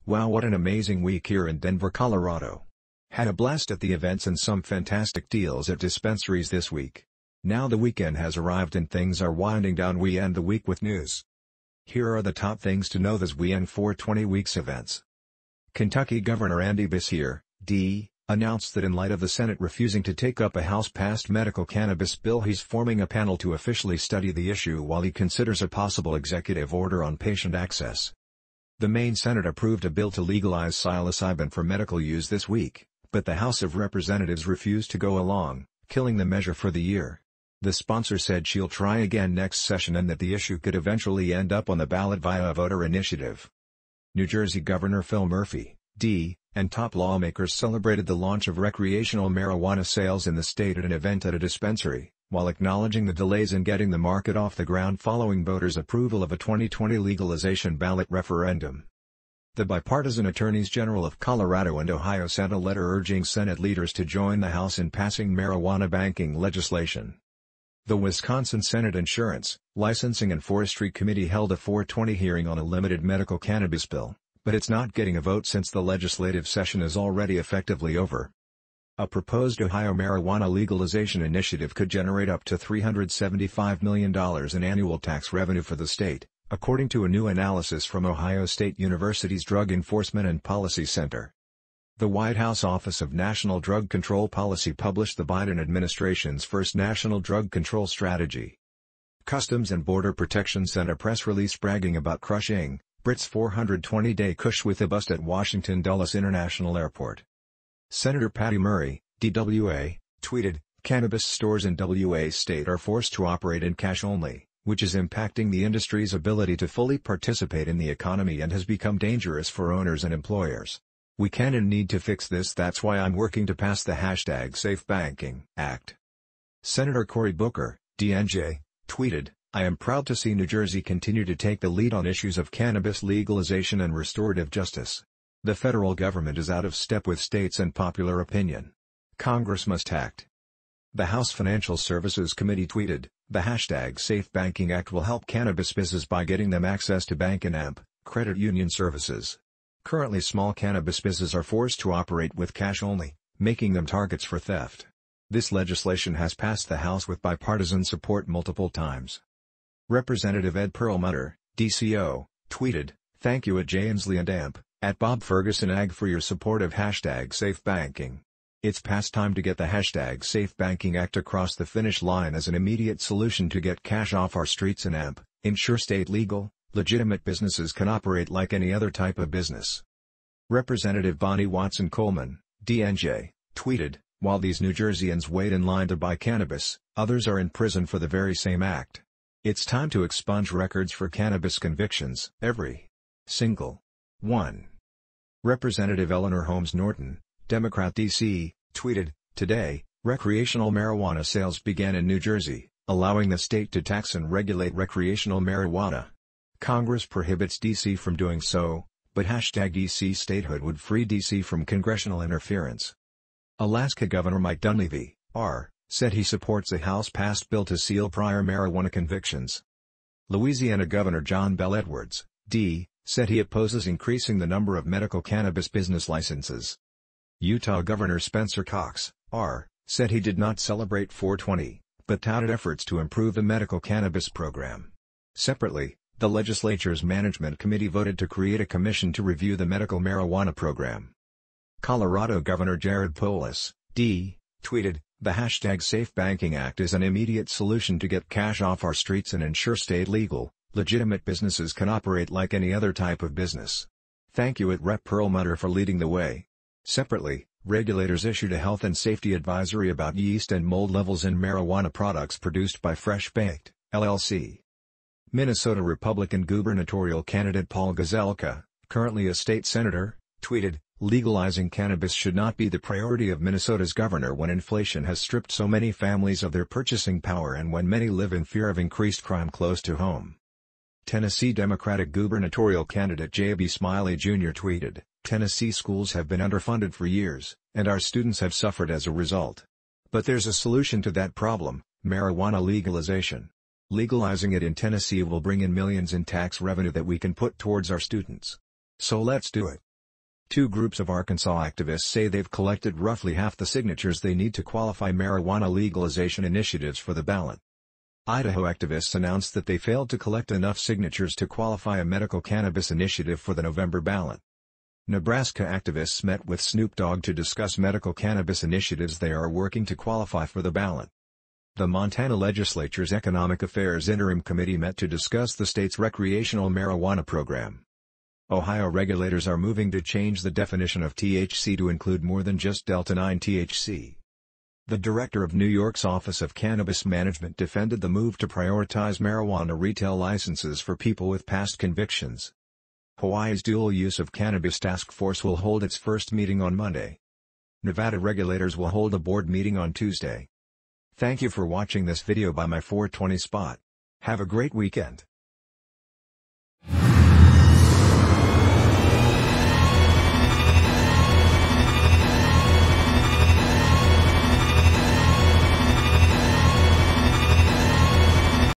Wow, what an amazing week here in Denver, Colorado. Had a blast at the events and some fantastic deals at dispensaries this week. Now the weekend has arrived and things are winding down. We end the week with news. Here are the top things to know as we end 420 weeks events. Kentucky Governor Andy Beshear, D., announced that in light of the Senate refusing to take up a House-passed medical cannabis bill, he's forming a panel to officially study the issue while he considers a possible executive order on patient access. The Maine Senate approved a bill to legalize psilocybin for medical use this week, but the House of Representatives refused to go along, killing the measure for the year. The sponsor said she'll try again next session and that the issue could eventually end up on the ballot via a voter initiative. New Jersey Governor Phil Murphy, D., and top lawmakers celebrated the launch of recreational marijuana sales in the state at an event at a dispensary, while acknowledging the delays in getting the market off the ground following voters' approval of a 2020 legalization ballot referendum. The bipartisan attorneys general of Colorado and Ohio sent a letter urging Senate leaders to join the House in passing marijuana banking legislation. The Wisconsin Senate Insurance, Licensing and Forestry Committee held a 420 hearing on a limited medical cannabis bill, but it's not getting a vote since the legislative session is already effectively over. A proposed Ohio marijuana legalization initiative could generate up to $375 million in annual tax revenue for the state, according to a new analysis from Ohio State University's Drug Enforcement and Policy Center. The White House Office of National Drug Control Policy published the Biden administration's first national drug control strategy. Customs and Border Protection sent a press release bragging about crushing Brit's 420-day kush with a bust at Washington Dulles International Airport. Senator Patty Murray, DWA, tweeted, "Cannabis stores in WA state are forced to operate in cash only, which is impacting the industry's ability to fully participate in the economy and has become dangerous for owners and employers. We can and need to fix this. That's why I'm working to pass the #Safe Banking Act." Senator Cory Booker, DNJ, tweeted, "I am proud to see New Jersey continue to take the lead on issues of cannabis legalization and restorative justice. The federal government is out of step with states and popular opinion. Congress must act." The House Financial Services Committee tweeted, "The #Safe Banking Act will help cannabis businesses by getting them access to bank and AMP, credit union services. Currently small cannabis businesses are forced to operate with cash only, making them targets for theft. This legislation has passed the House with bipartisan support multiple times." Representative Ed Perlmutter, DCO, tweeted, "Thank you at Jay Inslee and AMP, at Bob Ferguson Ag for your support of #Safe Banking. It's past time to get the #Safe Banking Act across the finish line as an immediate solution to get cash off our streets and AMP, ensure state legal, legitimate businesses can operate like any other type of business." Representative Bonnie Watson Coleman, DNJ, tweeted, "While these New Jerseyans wait in line to buy cannabis, others are in prison for the very same act. It's time to expunge records for cannabis convictions, every single one." Representative Eleanor Holmes Norton, Democrat D.C., tweeted, "Today, recreational marijuana sales began in New Jersey, allowing the state to tax and regulate recreational marijuana. Congress prohibits D.C. from doing so, but #DC statehood would free D.C. from congressional interference." Alaska Governor Mike Dunleavy, R., said he supports a House-passed bill to seal prior marijuana convictions. Louisiana Governor John Bel Edwards, D., said he opposes increasing the number of medical cannabis business licenses. Utah Governor Spencer Cox, R., said he did not celebrate 420, but touted efforts to improve the medical cannabis program. Separately, the legislature's Management Committee voted to create a commission to review the medical marijuana program. Colorado Governor Jared Polis, D., tweeted, "The #Safe Banking Act is an immediate solution to get cash off our streets and ensure state legal, legitimate businesses can operate like any other type of business. Thank you at Rep. Perlmutter for leading the way." Separately, regulators issued a health and safety advisory about yeast and mold levels in marijuana products produced by Fresh Baked, LLC. Minnesota Republican gubernatorial candidate Paul Gazelka, currently a state senator, tweeted, "Legalizing cannabis should not be the priority of Minnesota's governor when inflation has stripped so many families of their purchasing power and when many live in fear of increased crime close to home." Tennessee Democratic gubernatorial candidate J.B. Smiley Jr. tweeted, "Tennessee schools have been underfunded for years, and our students have suffered as a result. But there's a solution to that problem: marijuana legalization. Legalizing it in Tennessee will bring in millions in tax revenue that we can put towards our students. So let's do it." Two groups of Arkansas activists say they've collected roughly half the signatures they need to qualify marijuana legalization initiatives for the ballot. Idaho activists announced that they failed to collect enough signatures to qualify a medical cannabis initiative for the November ballot. Nebraska activists met with Snoop Dogg to discuss medical cannabis initiatives they are working to qualify for the ballot. The Montana legislature's Economic Affairs Interim Committee met to discuss the state's recreational marijuana program. Ohio regulators are moving to change the definition of THC to include more than just Delta-9 THC. The director of New York's Office of Cannabis Management defended the move to prioritize marijuana retail licenses for people with past convictions. Hawaii's dual use of cannabis task force will hold its first meeting on Monday. Nevada regulators will hold a board meeting on Tuesday. Thank you for watching this video by My420Spot. Have a great weekend.